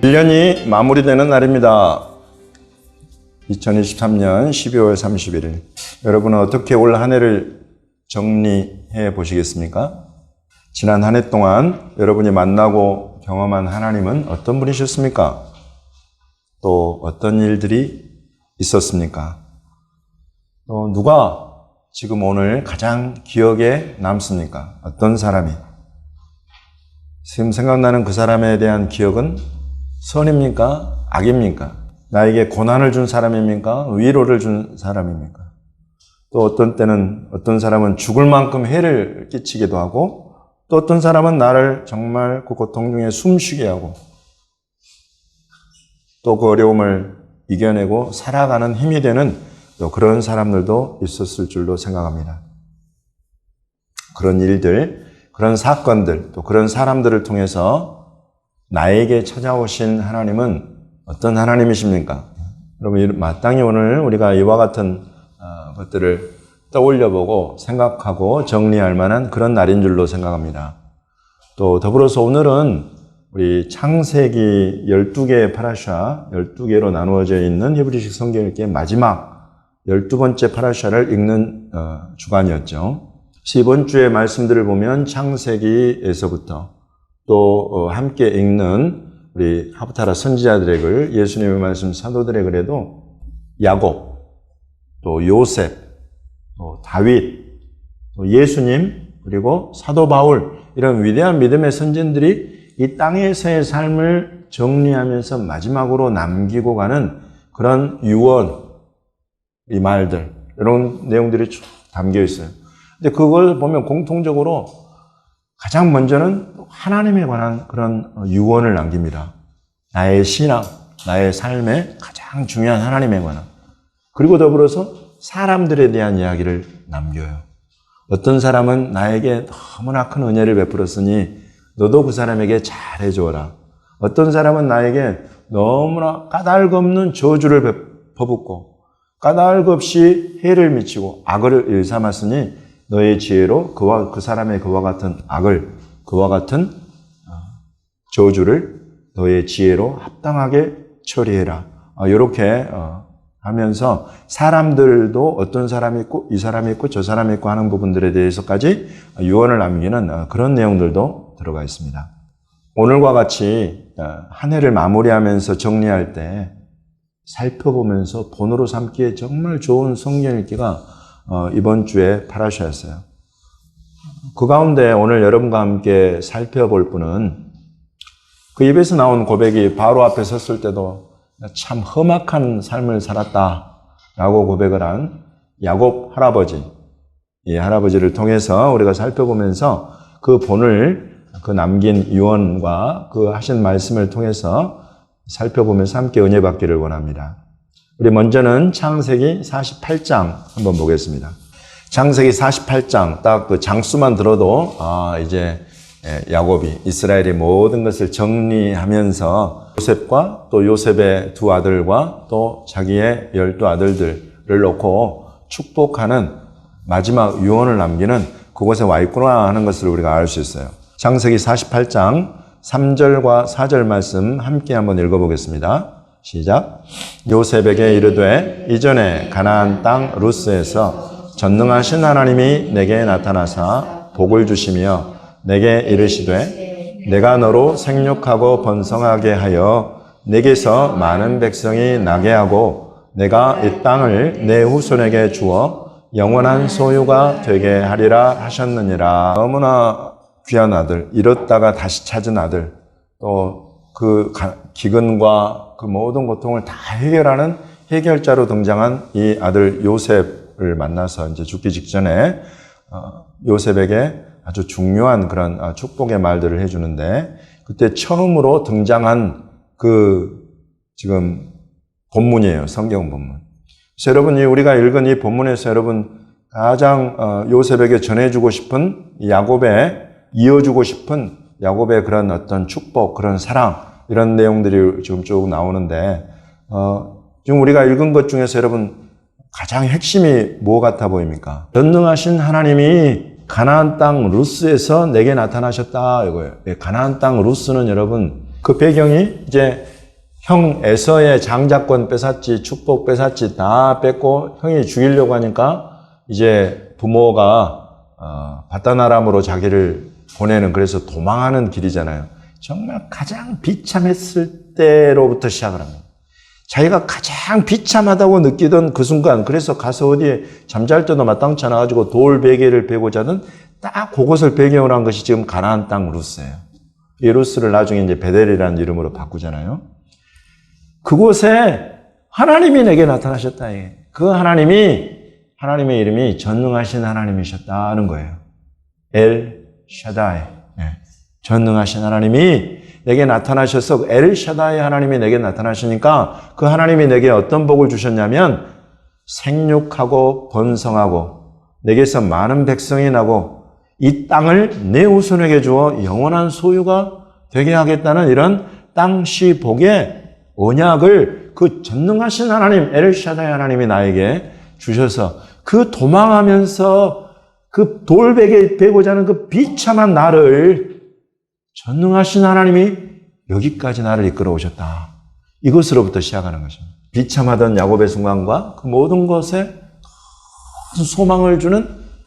1년이 마무리되는 날입니다. 2023년 12월 31일. 여러분은 어떻게 올 한 해를 정리해 보시겠습니까? 지난 한 해 동안 여러분이 만나고 경험한 하나님은 어떤 분이셨습니까? 또 어떤 일들이 있었습니까? 또 누가 지금 오늘 가장 기억에 남습니까? 어떤 사람이? 지금 생각나는 그 사람에 대한 기억은 선입니까? 악입니까? 나에게 고난을 준 사람입니까? 위로를 준 사람입니까? 또 어떤 때는 어떤 사람은 죽을 만큼 해를 끼치기도 하고 또 어떤 사람은 나를 정말 그 고통 중에 숨쉬게 하고 또 그 어려움을 이겨내고 살아가는 힘이 되는 또 그런 사람들도 있었을 줄로 생각합니다. 그런 일들, 그런 사건들, 또 그런 사람들을 통해서 나에게 찾아오신 하나님은 어떤 하나님이십니까? 여러분, 마땅히 오늘 우리가 이와 같은 것들을 떠올려보고 생각하고 정리할 만한 그런 날인 줄로 생각합니다. 또 더불어서 오늘은 우리 창세기 12개의 파라샤, 12개로 나누어져 있는 히브리식 성경 읽기의 마지막 12번째 파라샤를 읽는 주간이었죠. 이번 주의 말씀들을 보면 창세기에서부터 또 함께 읽는 우리 하프타라 선지자들의 글, 예수님의 말씀 사도들의 글에도 야곱, 또 요셉, 또 다윗, 또 예수님, 그리고 사도 바울 이런 위대한 믿음의 선진들이 이 땅에서의 삶을 정리하면서 마지막으로 남기고 가는 그런 유언, 이 말들, 이런 내용들이 쭉 담겨 있어요. 근데 그걸 보면 공통적으로 가장 먼저는 하나님에 관한 그런 유언을 남깁니다. 나의 신앙, 나의 삶에 가장 중요한 하나님에 관한. 그리고 더불어서 사람들에 대한 이야기를 남겨요. 어떤 사람은 나에게 너무나 큰 은혜를 베풀었으니 너도 그 사람에게 잘해줘라. 어떤 사람은 나에게 너무나 까닭없는 저주를 퍼붓고 까닭없이 해를 미치고 악을 일삼았으니 너의 지혜로 그 사람의 그와 같은 악을, 그와 같은 저주를 너의 지혜로 합당하게 처리해라. 이렇게 하면서 사람들도 어떤 사람이 있고 이 사람이 있고 저 사람이 있고 하는 부분들에 대해서까지 유언을 남기는 그런 내용들도 들어가 있습니다. 오늘과 같이 한 해를 마무리하면서 정리할 때 살펴보면서 본으로 삼기에 정말 좋은 성경 읽기가 이번 주에 파라샤였어요. 그 가운데 오늘 여러분과 함께 살펴볼 분은 그 입에서 나온 고백이 바로 앞에 섰을 때도 참 험악한 삶을 살았다라고 고백을 한 야곱 할아버지, 이 할아버지를 통해서 우리가 살펴보면서 그 본을 그 남긴 유언과 그 하신 말씀을 통해서 살펴보면서 함께 은혜 받기를 원합니다. 우리 먼저는 창세기 48장 한번 보겠습니다. 창세기 48장 딱 그 장수만 들어도 이제 야곱이 이스라엘의 모든 것을 정리하면서 요셉과 또 요셉의 두 아들과 또 자기의 12아들들을 놓고 축복하는 마지막 유언을 남기는 그곳에 와 있구나 하는 것을 우리가 알 수 있어요. 창세기 48장 3절과 4절 말씀 함께 한번 읽어보겠습니다. 시작. 요셉에게 이르되 이전에 가나안 땅 루스에서 전능하신 하나님이 내게 나타나사 복을 주시며 내게 이르시되 내가 너로 생육하고 번성하게 하여 내게서 많은 백성이 나게 하고 내가 이 땅을 내 후손에게 주어 영원한 소유가 되게 하리라 하셨느니라. 너무나 귀한 아들, 잃었다가 다시 찾은 아들, 또 그 기근과 그 모든 고통을 다 해결하는 해결자로 등장한 이 아들 요셉을 만나서 이제 죽기 직전에 요셉에게 아주 중요한 그런 축복의 말들을 해주는데 그때 처음으로 등장한 그 지금 본문이에요. 성경 본문. 그래서 여러분이 우리가 읽은 이 본문에서 여러분 가장 요셉에게 전해주고 싶은 야곱의 이어주고 싶은 야곱의 그런 어떤 축복, 그런 사랑 이런 내용들이 지금 쭉 나오는데 지금 우리가 읽은 것 중에서 여러분 가장 핵심이 뭐 같아 보입니까? 전능하신 하나님이 가나안 땅 루스에서 내게 나타나셨다 이거예요. 가나안 땅 루스는 여러분 그 배경이 이제 형 에서의 장자권 뺏었지, 축복 뺏었지, 다 뺏고 형이 죽이려고 하니까 이제 부모가 바다나람으로 자기를 보내는, 그래서 도망하는 길이잖아요. 정말 가장 비참했을 때로부터 시작을 합니다. 자기가 가장 비참하다고 느끼던 그 순간, 그래서 가서 어디에 잠잘 때도 마땅치 않아가지고 돌 베개를 베고 자던 딱 그곳을 배경으로 한 것이 지금 가나안 땅 루스예요. 이 루스를 나중에 이제 베델이라는 이름으로 바꾸잖아요. 그곳에 하나님이 내게 나타나셨다. 그 하나님의 이름이 전능하신 하나님이셨다는 거예요. 엘 샤다이. 전능하신 하나님이 내게 나타나셔서, 엘 샤다이 하나님이 내게 나타나시니까 그 하나님이 내게 어떤 복을 주셨냐면 생육하고 번성하고 내게서 많은 백성이 나고 이 땅을 내 후손에게 주어 영원한 소유가 되게 하겠다는 이런 땅시 복의 언약을 그 전능하신 하나님, 엘 샤다이 하나님이 나에게 주셔서 그 도망하면서 그 돌베개 베고자 하는 그 비참한 나를 전능하신 하나님이 여기까지 나를 이끌어 오셨다. 이것으로부터 시작하는 것입니다. 비참하던 야곱의 순간과 그 모든 것에 소망을 주는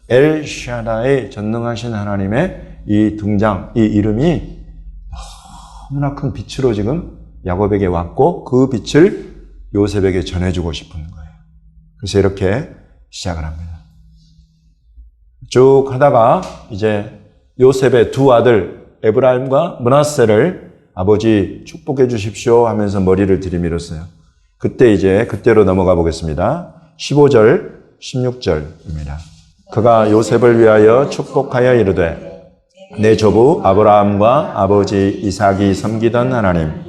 엘 샤다이 전능하신 하나님의 이 등장, 이 이름이 너무나 큰 빛으로 지금 야곱에게 왔고 그 빛을 요셉에게 전해주고 싶은 거예요. 그래서 이렇게 시작을 합니다. 쭉 하다가 이제 요셉의 두 아들 에브라임과 므낫세를 아버지 축복해 주십시오 하면서 머리를 들이밀었어요. 그때로 넘어가 보겠습니다. 15절, 16절입니다. 그가 요셉을 위하여 축복하여 이르되 내 조부 아브라함과 아버지 이삭이 섬기던 하나님,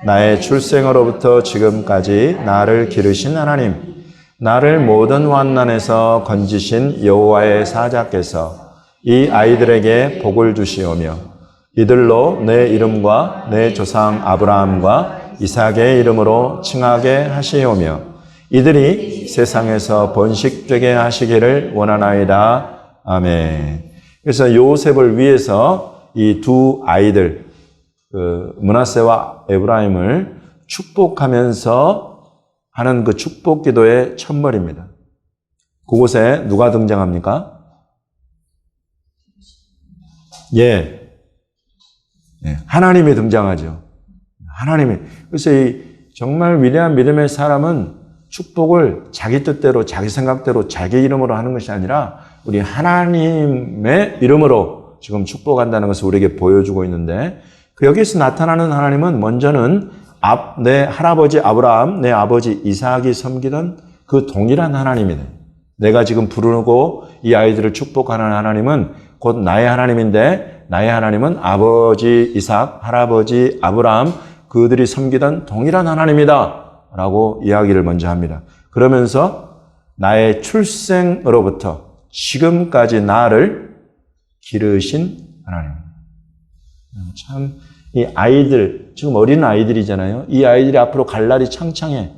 나의 출생으로부터 지금까지 나를 기르신 하나님, 나를 모든 환난에서 건지신 여호와의 사자께서 이 아이들에게 복을 주시오며 이들로 내 이름과 내 조상 아브라함과 이삭의 이름으로 칭하게 하시오며 이들이 세상에서 번식되게 하시기를 원하나이다. 아멘. 그래서 요셉을 위해서 이 두 아이들, 므낫세와 에브라임을 축복하면서 하는 그 축복 기도의 첫머리입니다. 그곳에 누가 등장합니까? 하나님이 등장하죠. 하나님이. 그래서 이 정말 위대한 믿음의 사람은 축복을 자기 뜻대로, 자기 생각대로, 자기 이름으로 하는 것이 아니라 우리 하나님의 이름으로 지금 축복한다는 것을 우리에게 보여주고 있는데, 여기서 나타나는 하나님은 먼저는 내 할아버지 아브라함, 내 아버지 이삭이 섬기던 그 동일한 하나님이네. 내가 지금 부르고 이 아이들을 축복하는 하나님은 곧 나의 하나님인데, 나의 하나님은 아버지 이삭, 할아버지 아브라함, 그들이 섬기던 동일한 하나님이다 라고 이야기를 먼저 합니다. 그러면서 나의 출생으로부터 지금까지 나를 기르신 하나님. 참, 이 아이들, 지금 어린 아이들이잖아요. 이 아이들이 앞으로 갈 날이 창창해.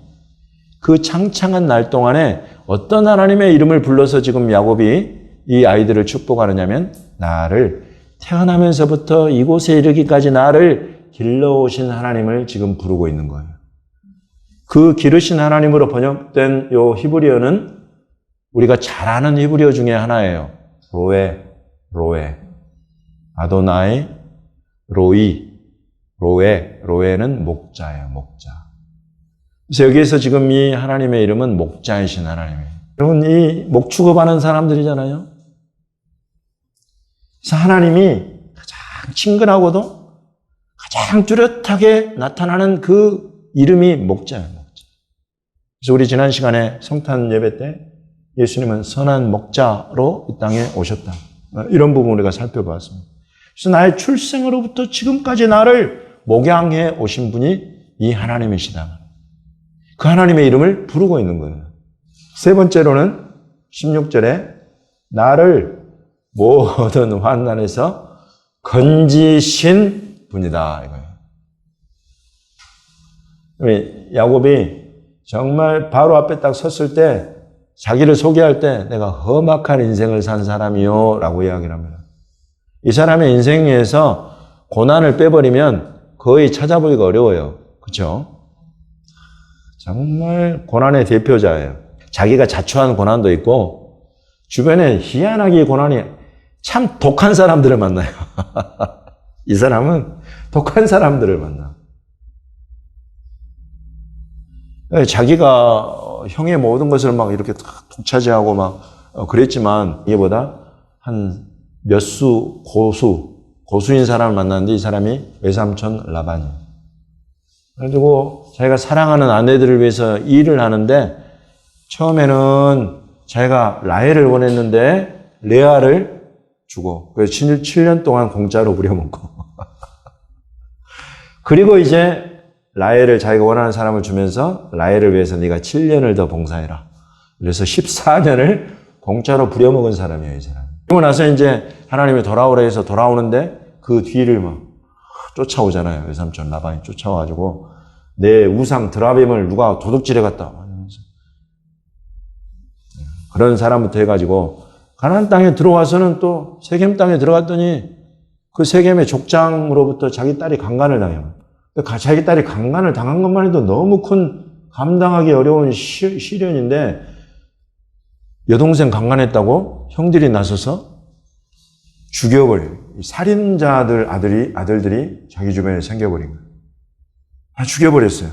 그 창창한 날 동안에 어떤 하나님의 이름을 불러서 지금 야곱이 이 아이들을 축복하느냐면, 나를 태어나면서부터 이곳에 이르기까지 나를 길러오신 하나님을 지금 부르고 있는 거예요. 그 기르신 하나님으로 번역된 요 히브리어는 우리가 잘 아는 히브리어 중에 하나예요. 로에. 아도나이, 로에는 목자예요, 목자. 그래서 여기에서 지금 이 하나님의 이름은 목자이신 하나님이에요. 여러분, 이 목축업하는 사람들이잖아요. 그래서 하나님이 가장 친근하고도 가장 뚜렷하게 나타나는 그 이름이 목자예요, 목자. 그래서 우리 지난 시간에 성탄 예배 때 예수님은 선한 목자로 이 땅에 오셨다. 이런 부분 우리가 살펴봤습니다. 그래서 나의 출생으로부터 지금까지 나를 목양해 오신 분이 이 하나님이시다. 그 하나님의 이름을 부르고 있는 거예요. 세 번째로는 16절에 나를 모든 환난에서 건지신 분이다 이거예요. 야곱이 정말 바로 앞에 딱 섰을 때 자기를 소개할 때 내가 험악한 인생을 산 사람이요 라고 이야기를 합니다. 이 사람의 인생에서 고난을 빼버리면 거의 찾아보기가 어려워요. 그렇죠? 정말 고난의 대표자예요. 자기가 자초한 고난도 있고 주변에 희한하게 고난이 참 독한 사람들을 만나요. 이 사람은 독한 사람들을 만나. 자기가 형의 모든 것을 막 이렇게 독차지하고 막 그랬지만 이게보다 한 몇 수 고수인 사람을 만났는데 이 사람이 외삼촌 라반이에요. 그래가지고 자기가 사랑하는 아내들을 위해서 일을 하는데 처음에는 자기가 라헬을 원했는데 레아를 주고 그래서 7년 동안 공짜로 부려먹고 그리고 이제 라헬을 자기가 원하는 사람을 주면서 라헬을 위해서 네가 7년을 더 봉사해라. 그래서 14년을 공짜로 부려먹은 사람이에요, 이 사람. 그러고 나서 이제 하나님이 돌아오라 해서 돌아오는데 그 뒤를 막 쫓아오잖아요. 외삼촌 라반이 쫓아와가지고 내 우상 드라빔을 누가 도둑질해 갔다. 그런 사람부터 해가지고 가나안 땅에 들어와서는 또 세겜 땅에 들어갔더니 그 세겜의 족장으로부터 자기 딸이 강간을 당해요. 자기 딸이 강간을 당한 것만 해도 너무 큰 감당하기 어려운 시련인데 여동생 강간했다고 형들이 나서서 죽여버려요. 살인자들 아들들이 자기 주변에 생겨버린 거예요. 다 죽여버렸어요.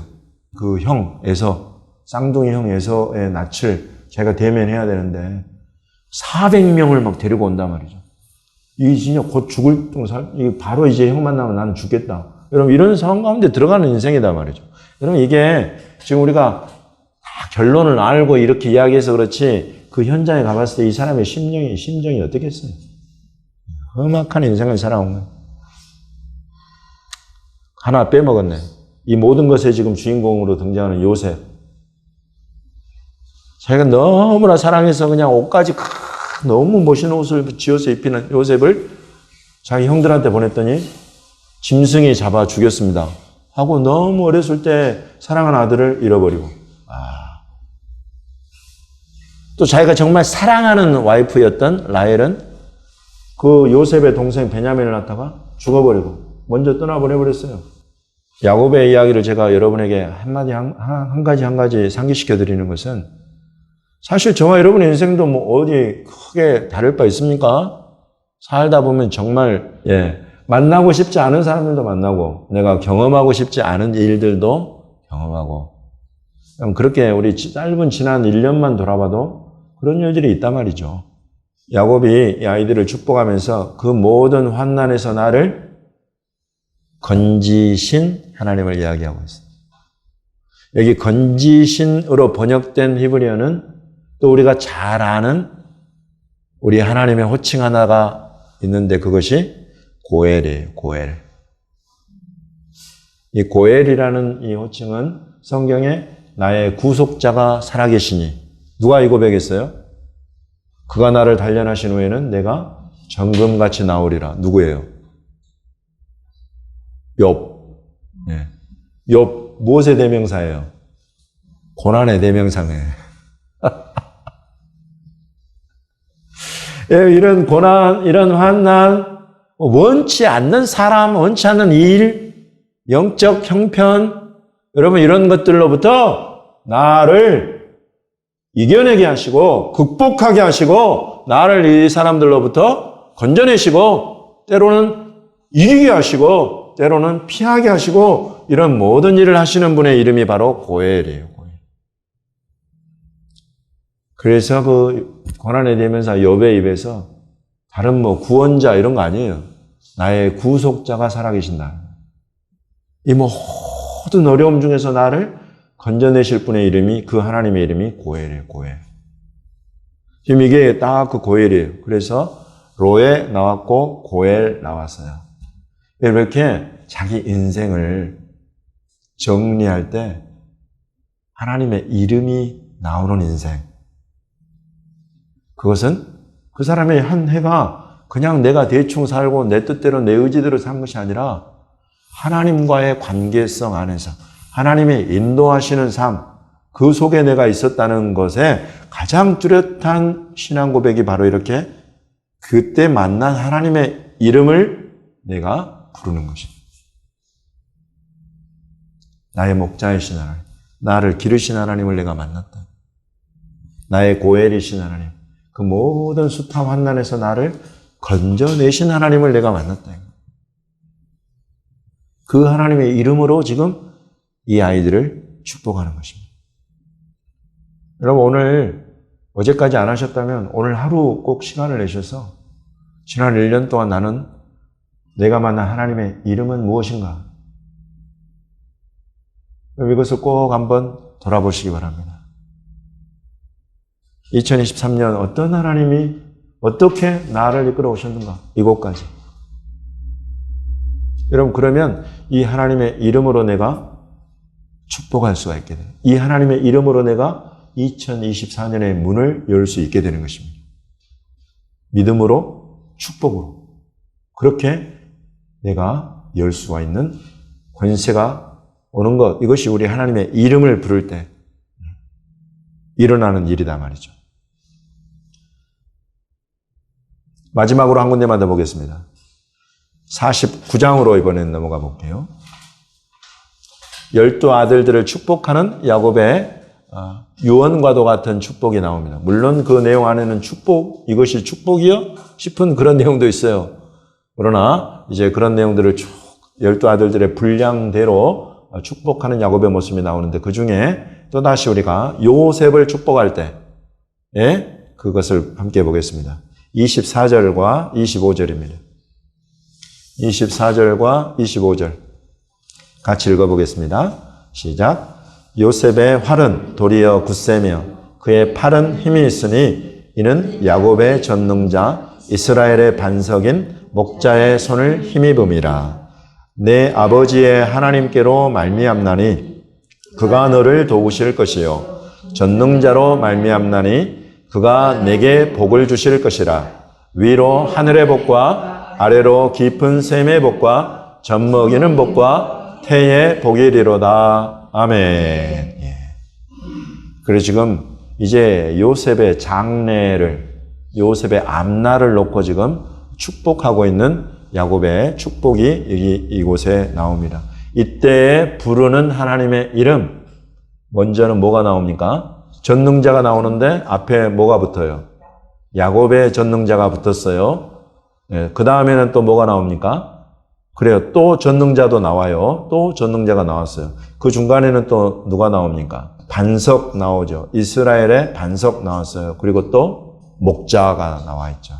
그 형 에서 쌍둥이 형 에서의 낯을 제가 대면해야 되는데 400명을 막 데리고 온단 말이죠. 이게 진짜 곧 죽을 둥살, 이게 바로 이제 형 만나면 나는 죽겠다. 여러분 이런 상황 가운데 들어가는 인생이다 말이죠. 여러분 이게 지금 우리가 다 결론을 알고 이렇게 이야기해서 그렇지 그 현장에 가봤을 때 이 사람의 심정이 어떻겠어요? 험악한 인생을 살아온 거예요. 하나 빼먹었네. 이 모든 것의 지금 주인공으로 등장하는 요셉. 자기가 너무나 사랑해서 그냥 옷까지 너무 멋있는 옷을 지어서 입히는 요셉을 자기 형들한테 보냈더니 짐승이 잡아 죽였습니다. 하고 너무 어렸을 때 사랑하는 아들을 잃어버리고. 또 자기가 정말 사랑하는 와이프였던 라헬은 그 요셉의 동생 베냐민을 낳다가 죽어버리고 먼저 떠나보내버렸어요. 야곱의 이야기를 제가 여러분에게 한 가지 상기시켜 드리는 것은 사실 저와 여러분의 인생도 뭐 어디 크게 다를 바 있습니까? 살다 보면 정말 만나고 싶지 않은 사람들도 만나고 내가 경험하고 싶지 않은 일들도 경험하고 그렇게 우리 짧은 지난 1년만 돌아봐도 그런 일들이 있단 말이죠. 야곱이 이 아이들을 축복하면서 그 모든 환난에서 나를 건지신 하나님을 이야기하고 있습니다. 여기 건지신으로 번역된 히브리어는 또 우리가 잘 아는 우리 하나님의 호칭 하나가 있는데 그것이 고엘이에요. 고엘. 이 고엘이라는 이 호칭은 성경에 나의 구속자가 살아계시니 누가 이 고백했어요? 그가 나를 단련하신 후에는 내가 정금같이 나오리라. 누구예요? 욥. 욥 무엇의 대명사예요? 고난의 대명사네. 이런 고난, 이런 환난, 원치 않는 사람, 원치 않는 일, 영적 형편, 여러분 이런 것들로부터 나를 이겨내게 하시고 극복하게 하시고 나를 이 사람들로부터 건져내시고 때로는 이기게 하시고 때로는 피하게 하시고 이런 모든 일을 하시는 분의 이름이 바로 고엘이에요. 고엘. 그래서 그 고난의 대명사 욥의 입에서 다른 뭐 구원자 이런 거 아니에요. 나의 구속자가 살아계신다. 이 모든 어려움 중에서 나를 건져내실 분의 이름이 그 하나님의 이름이 고엘이에요. 고엘. 지금 이게 딱 그 고엘이에요. 그래서 로에 나왔고 고엘 나왔어요. 이렇게 자기 인생을 정리할 때 하나님의 이름이 나오는 인생. 그것은 그 사람의 한 해가 그냥 내가 대충 살고 내 뜻대로 내 의지대로 산 것이 아니라 하나님과의 관계성 안에서 하나님의 인도하시는 삶, 그 속에 내가 있었다는 것에 가장 뚜렷한 신앙 고백이 바로 이렇게 그때 만난 하나님의 이름을 내가 부르는 것입니다. 나의 목자이신 하나님, 나를 기르신 하나님을 내가 만났다. 나의 고엘이신 하나님, 그 모든 숱한 환난에서 나를 건져내신 하나님을 내가 만났다. 그 하나님의 이름으로 지금 이 아이들을 축복하는 것입니다. 여러분, 오늘 어제까지 안 하셨다면 오늘 하루 꼭 시간을 내셔서 지난 1년 동안 나는 내가 만난 하나님의 이름은 무엇인가? 이것을 꼭 한번 돌아보시기 바랍니다. 2023년 어떤 하나님이 어떻게 나를 이끌어 오셨는가? 이곳까지. 여러분, 그러면 이 하나님의 이름으로 내가 축복할 수가 있게 돼요. 이 하나님의 이름으로 내가 2024년의 문을 열 수 있게 되는 것입니다. 믿음으로, 축복으로. 그렇게 내가 열 수가 있는 권세가 오는 것. 이것이 우리 하나님의 이름을 부를 때 일어나는 일이다 말이죠. 마지막으로 한 군데만 더 보겠습니다. 49장으로 이번엔 넘어가 볼게요. 12 아들들을 축복하는 야곱의 유언과도 같은 축복이 나옵니다. 물론 그 내용 안에는 축복, 이것이 축복이요? 싶은 그런 내용도 있어요. 그러나 이제 그런 내용들을 쭉 12 아들들의 분량대로 축복하는 야곱의 모습이 나오는데 그 중에 또다시 우리가 요셉을 축복할 때 그것을 함께 보겠습니다. 24절과 25절입니다. 24절과 25절 같이 읽어보겠습니다. 시작. 요셉의 활은 도리어 굳세며 그의 팔은 힘이 있으니 이는 야곱의 전능자 이스라엘의 반석인 목자의 손을 힘입음이라. 내 아버지의 하나님께로 말미암나니 그가 너를 도우실 것이요 전능자로 말미암나니 그가 내게 복을 주실 것이라. 위로 하늘의 복과 아래로 깊은 샘의 복과 젖먹이는 복과 태의 복이리로다. 아멘. 예. 그래서 지금 이제 요셉의 장래를, 요셉의 앞날을 놓고 지금 축복하고 있는 야곱의 축복이 이곳에 나옵니다. 이때에 부르는 하나님의 이름, 먼저는 뭐가 나옵니까? 전능자가 나오는데 앞에 뭐가 붙어요? 야곱의 전능자가 붙었어요. 예, 그 다음에는 또 뭐가 나옵니까? 그래요. 또 전능자도 나와요. 또 전능자가 나왔어요. 그 중간에는 또 누가 나옵니까? 반석 나오죠. 이스라엘의 반석 나왔어요. 그리고 또 목자가 나와 있죠.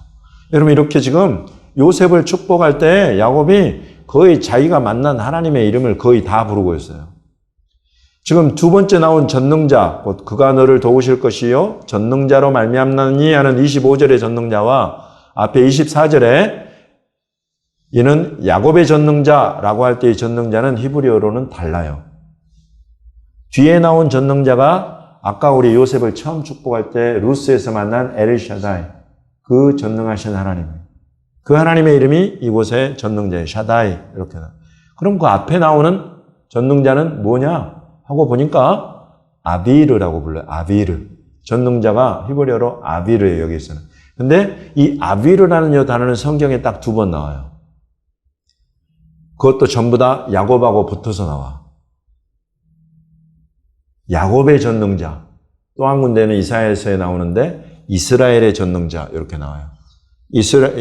여러분, 이렇게 지금 요셉을 축복할 때 야곱이 거의 자기가 만난 하나님의 이름을 거의 다 부르고 있어요. 지금 두 번째 나온 전능자, 곧 그가 너를 도우실 것이요 전능자로 말미암나니 하는 25절의 전능자와 앞에 24절에 이는 야곱의 전능자라고 할 때의 전능자는 히브리어로는 달라요. 뒤에 나온 전능자가 아까 우리 요셉을 처음 축복할 때 루스에서 만난 엘샤다이, 그 전능하신 하나님. 그 하나님의 이름이 이곳에 전능자예요. 샤다이 이렇게. 그럼 그 앞에 나오는 전능자는 뭐냐 하고 보니까 아비르라고 불러요. 아비르. 전능자가 히브리어로 아비르예요. 여기서는. 근데 이 아비르라는 이 단어는 성경에 딱 2번 나와요. 그것도 전부 다 야곱하고 붙어서 나와. 야곱의 전능자. 또 한 군데는 이사야서에 나오는데 이스라엘의 전능자 이렇게 나와요.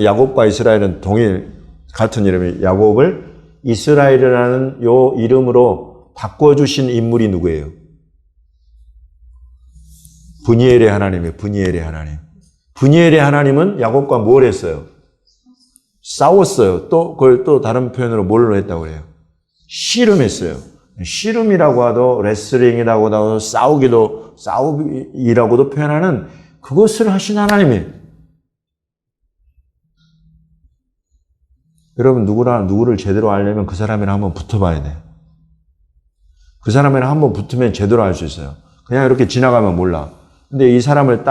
야곱과 이스라엘은 같은 이름이 야곱을 이스라엘이라는 요 이름으로 바꿔주신 인물이 누구예요? 브니엘의 하나님이에요. 브니엘의 하나님. 브니엘의 하나님은 야곱과 뭘 했어요? 싸웠어요. 그걸 또 다른 표현으로 뭘로 했다고 그래요? 씨름했어요. 씨름이라고 하도 레슬링이라고 하도 싸우기라고도 표현하는 그것을 하신 하나님이에요. 여러분, 누구를 제대로 알려면 그 사람이랑 한번 붙어봐야 돼. 그 사람이랑 한번 붙으면 제대로 알 수 있어요. 그냥 이렇게 지나가면 몰라. 근데 이 사람을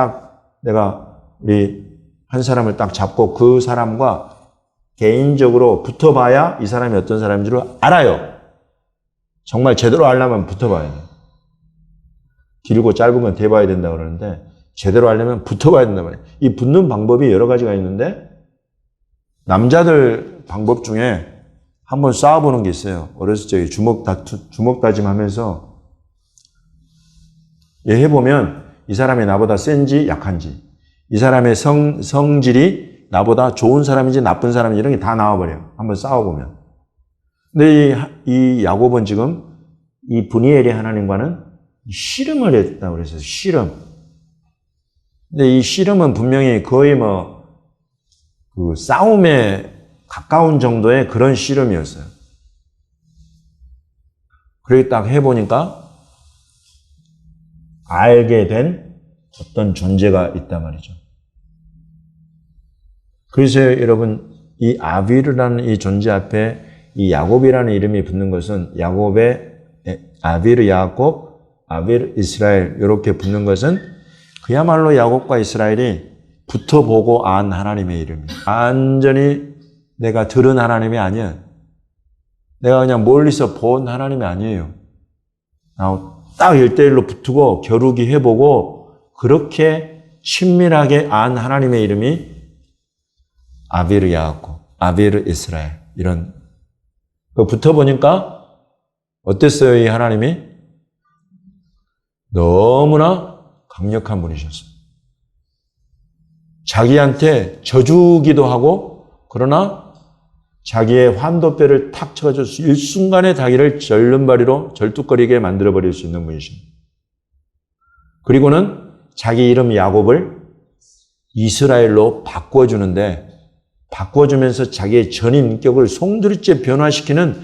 우리 한 사람을 딱 잡고 그 사람과 개인적으로 붙어봐야 이 사람이 어떤 사람인 줄 알아요. 정말 제대로 알려면 붙어봐야 돼요. 길고 짧은 건 대봐야 된다고 그러는데 제대로 알려면 붙어봐야 된단 말이에요. 이 붙는 방법이 여러 가지가 있는데 남자들 방법 중에 한번 싸워보는 게 있어요. 어렸을 적에 주먹 다짐하면서 해보면 이 사람이 나보다 센지 약한지, 이 사람의 성질이 나보다 좋은 사람인지 나쁜 사람인지 이런 게 다 나와버려요. 한번 싸워보면. 근데 이 야곱은 지금 이 브니엘의 하나님과는 씨름을 했다고 그랬어요. 씨름. 근데 이 씨름은 분명히 거의 그 싸움에 가까운 정도의 그런 씨름이었어요. 그렇게 딱 해보니까 알게 된 어떤 존재가 있단 말이죠. 그래서 여러분, 이 아비르라는 이 존재 앞에 이 야곱이라는 이름이 붙는 것은 야곱의 아비르 야곱, 아비르 이스라엘 이렇게 붙는 것은 그야말로 야곱과 이스라엘이 붙어보고 안 하나님의 이름이에요. 완전히 내가 들은 하나님이 아니에요. 내가 그냥 멀리서 본 하나님이 아니에요. 딱 1대1로 붙고 겨루기 해보고 그렇게 친밀하게 안 하나님의 이름이 아비르 야곱, 아비르 이스라엘 이런 붙어보니까 어땠어요? 이 하나님이? 너무나 강력한 분이셨어요. 자기한테 져주기도 하고 그러나 자기의 환도뼈를 탁 쳐가지고 일순간에 자기를 절름발이로 절뚝거리게 만들어버릴 수 있는 분이십니다. 그리고는 자기 이름 야곱을 이스라엘로 바꿔주는데 바꿔주면서 자기의 전 인격을 송두리째 변화시키는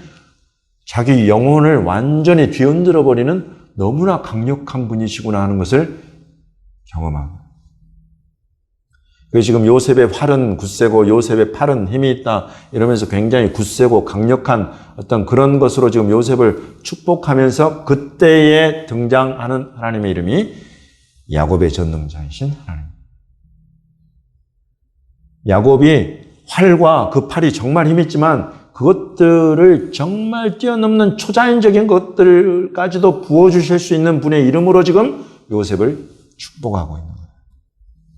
자기 영혼을 완전히 뒤흔들어버리는 너무나 강력한 분이시구나 하는 것을 경험합니다. 그래서 지금 요셉의 활은 굳세고 요셉의 팔은 힘이 있다 이러면서 굉장히 굳세고 강력한 어떤 그런 것으로 지금 요셉을 축복하면서 그때에 등장하는 하나님의 이름이 야곱의 전능자이신 하나님. 야곱이 활과 그 팔이 정말 힘있지만 그것들을 정말 뛰어넘는 초자연적인 것들까지도 부어주실 수 있는 분의 이름으로 지금 요셉을 축복하고 있는 거예요.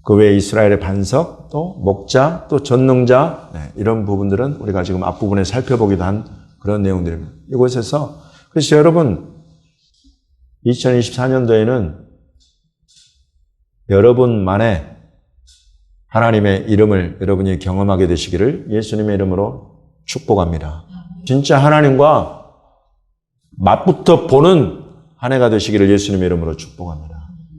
그 외에 이스라엘의 반석, 또 목자, 또 전능자 이런 부분들은 우리가 지금 앞부분에 살펴보기도 한 그런 내용들입니다. 이곳에서 그래서 여러분 2024년도에는 여러분만의 하나님의 이름을 여러분이 경험하게 되시기를 예수님의 이름으로 축복합니다. 진짜 하나님과 맛부터 보는 한 해가 되시기를 예수님의 이름으로 축복합니다.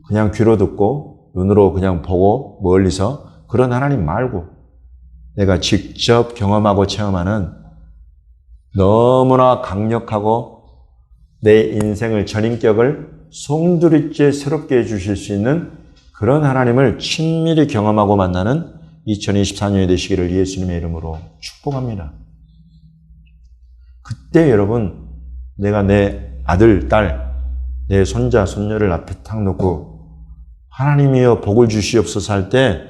그냥 귀로 듣고 눈으로 그냥 보고 멀리서 그런 하나님 말고 내가 직접 경험하고 체험하는 너무나 강력하고 내 인생을 전인격을 송두리째 새롭게 해주실 수 있는 그런 하나님을 친밀히 경험하고 만나는 2024년이 되시기를 예수님의 이름으로 축복합니다. 그때 여러분 내가 내 아들, 딸, 내 손자, 손녀를 앞에 탁 놓고 하나님이여 복을 주시옵소서 할 때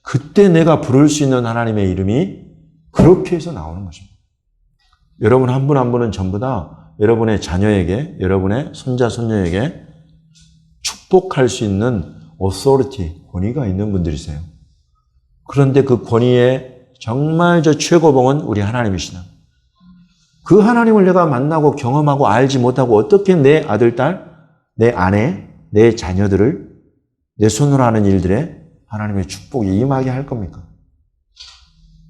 그때 내가 부를 수 있는 하나님의 이름이 그렇게 해서 나오는 것입니다. 여러분 한 분 한 분은 전부 다 여러분의 자녀에게, 여러분의 손자, 손녀에게 축복할 수 있는 authority, 권위가 있는 분들이세요. 그런데 그 권위의 정말 저 최고봉은 우리 하나님이시다. 그 하나님을 내가 만나고 경험하고 알지 못하고 어떻게 내 아들, 딸, 내 아내, 내 자녀들을 내 손으로 하는 일들에 하나님의 축복이 임하게 할 겁니까?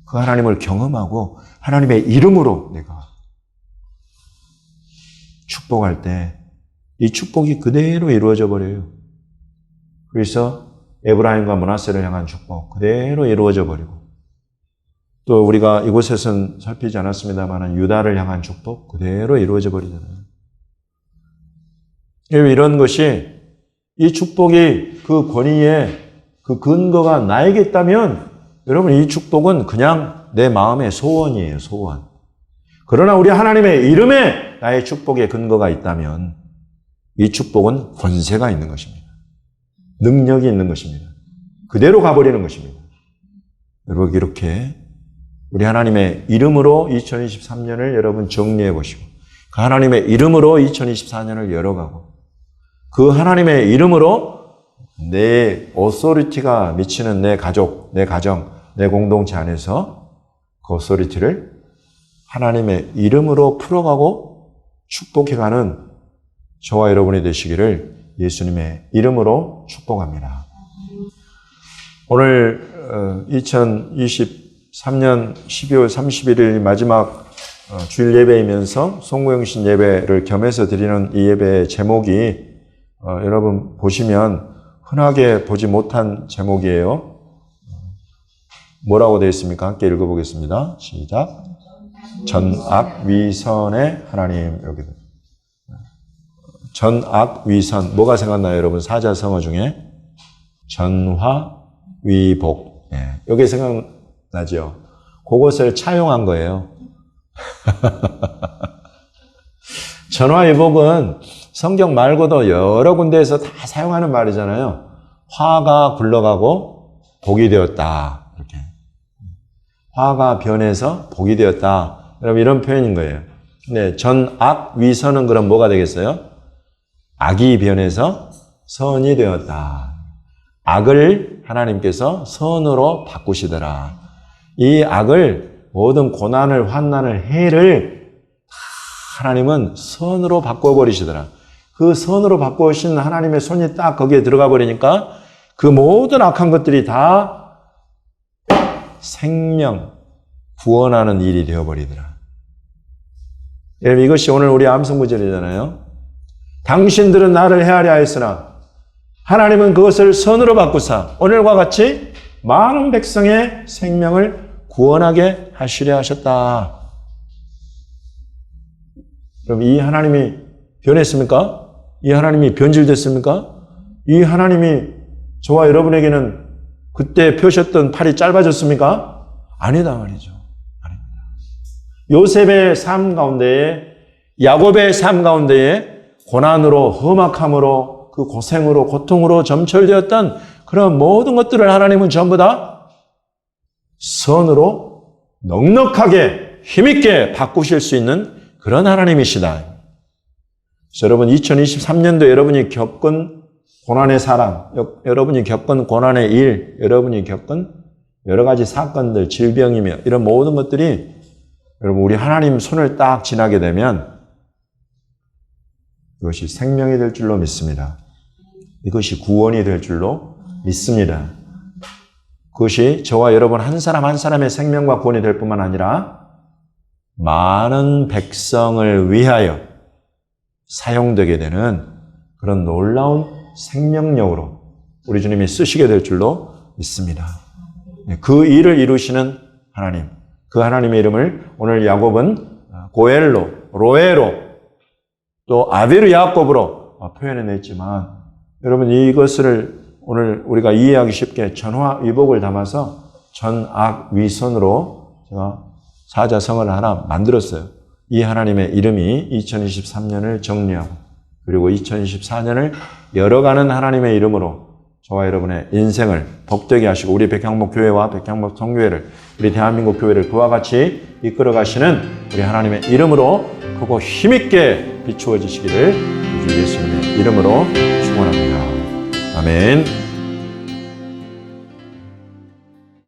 그 하나님을 경험하고 하나님의 이름으로 내가 축복할 때 이 축복이 그대로 이루어져 버려요. 그래서 에브라임과 므낫세를 향한 축복 그대로 이루어져 버리고 또 우리가 이곳에서는 살피지 않았습니다만 유다를 향한 축복 그대로 이루어져 버리잖아요. 이런 것이 이 축복이 그 권위의 그 근거가 나에게 있다면 여러분 이 축복은 그냥 내 마음의 소원이에요. 소원. 그러나 우리 하나님의 이름에 나의 축복의 근거가 있다면 이 축복은 권세가 있는 것입니다. 능력이 있는 것입니다. 그대로 가버리는 것입니다. 여러분 이렇게 우리 하나님의 이름으로 2023년을 여러분 정리해 보시고 그 하나님의 이름으로 2024년을 열어가고 그 하나님의 이름으로 내 오소리티가 미치는 내 가족, 내 가정, 내 공동체 안에서 그 오소리티를 하나님의 이름으로 풀어가고 축복해가는 저와 여러분이 되시기를 예수님의 이름으로 축복합니다. 오늘 2023년 12월 31일 마지막 주일 예배이면서 송구영신 예배를 겸해서 드리는 이 예배의 제목이 여러분 보시면 흔하게 보지 못한 제목이에요. 뭐라고 되어 있습니까? 함께 읽어보겠습니다. 시작. 전악위선의 하나님. 이렇게 전악위선. 뭐가 생각나요, 여러분? 사자성어 중에 전화위복. 여기 생각나죠? 그것을 차용한 거예요. 전화위복은 성경 말고도 여러 군데에서 다 사용하는 말이잖아요. 화가 굴러가고 복이 되었다. 이렇게. 화가 변해서 복이 되었다. 여러분 이런 표현인 거예요. 근데 전악위선은 그럼 뭐가 되겠어요? 악이 변해서 선이 되었다. 악을 하나님께서 선으로 바꾸시더라. 이 악을 모든 고난을, 환난을, 해를 하나님은 선으로 바꿔버리시더라. 그 선으로 바꾸신 하나님의 손이 딱 거기에 들어가 버리니까 그 모든 악한 것들이 다 생명, 구원하는 일이 되어버리더라. 여러분 이것이 오늘 우리 암송구절이잖아요. 당신들은 나를 헤아려 하였으나 하나님은 그것을 선으로 바꾸사 오늘과 같이 많은 백성의 생명을 구원하게 하시려 하셨다. 그럼 이 하나님이 변했습니까? 이 하나님이 변질됐습니까? 이 하나님이 저와 여러분에게는 그때 펴셨던 팔이 짧아졌습니까? 아니다 말이죠. 아닙니다. 요셉의 삶 가운데에, 야곱의 삶 가운데에 고난으로, 험악함으로, 그 고생으로, 고통으로 점철되었던 그런 모든 것들을 하나님은 전부 다 선으로 넉넉하게 힘있게 바꾸실 수 있는 그런 하나님이시다. 그래서 여러분 2023년도 여러분이 겪은 고난의 사랑, 여러분이 겪은 고난의 일, 여러분이 겪은 여러 가지 사건들, 질병이며 이런 모든 것들이 여러분 우리 하나님 손을 딱 지나게 되면 이것이 생명이 될 줄로 믿습니다. 이것이 구원이 될 줄로 믿습니다. 그것이 저와 여러분 한 사람 한 사람의 생명과 구원이 될 뿐만 아니라 많은 백성을 위하여 사용되게 되는 그런 놀라운 생명력으로 우리 주님이 쓰시게 될 줄로 믿습니다. 그 일을 이루시는 하나님, 그 하나님의 이름을 오늘 야곱은 고엘로, 로에로, 또 아비르 야곱으로 표현해냈지만 여러분 이것을 오늘 우리가 이해하기 쉽게 전화위복을 담아서 전악위선으로 제가 사자성어를 하나 만들었어요. 이 하나님의 이름이 2023년을 정리하고 그리고 2024년을 열어가는 하나님의 이름으로 저와 여러분의 인생을 복되게 하시고 우리 백향목 교회와 백향목 성교회를 우리 대한민국 교회를 그와 같이 이끌어 가시는 우리 하나님의 이름으로 크고 힘있게 비추어 주시기를 예수님의 이름으로 축원합니다. 아멘.